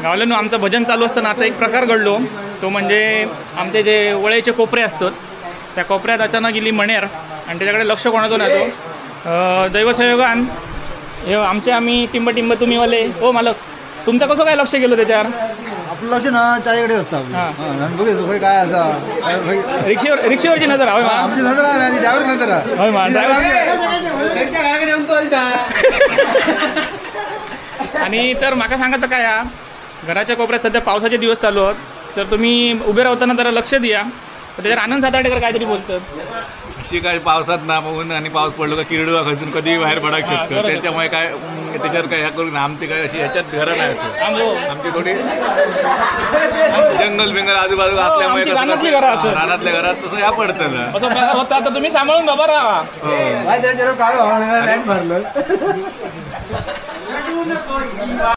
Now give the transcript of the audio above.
गावाला आमचं भजन चालू असताना आता एक प्रकार घडलो. तो म्हणजे आमचे जे वळेचे कोपरे असतात त्या कोपऱ्यात अचानक गेली मणेर आणि त्याच्याकडे लक्ष कोणाचं नाही. तो दैवसंयोगान हे आम्ही टिंब तुम्ही वाले हो मालक तुमचं कसं काय लक्ष गेलो त्याच्यावर. आपलं लक्ष ना त्याच्याकडे असतं. बघू काय असं रिक्षेवरची नजर हवय आमची नजर आहे ड्रायव्हर नजर आहे. होय मा आणि तर माका सांगायचं काय या घराच्या कोपऱ्यात सध्या पावसाचे दिवस चालू आहेत तर तुम्ही उभे राहताना जरा लक्ष द्या. त्याच्यावर आनंद साताडेकर काहीतरी बोलतात. अशी काय पावसात ना ऊन आणि पाऊस पडलो का किरडू खचून कधी बाहेर पडायला शकतो. त्याच्यामुळे काय त्याच्यावर काय ह्या करून आमची काय अशी ह्याच्यात घरं नाही असं आमची थोडी जंगल बिंगल आजूबाजू असल्यामुळे रानातल्या घरात तसं ह्या पडतं आता तुम्ही सांभाळून बाबा राहा. काढ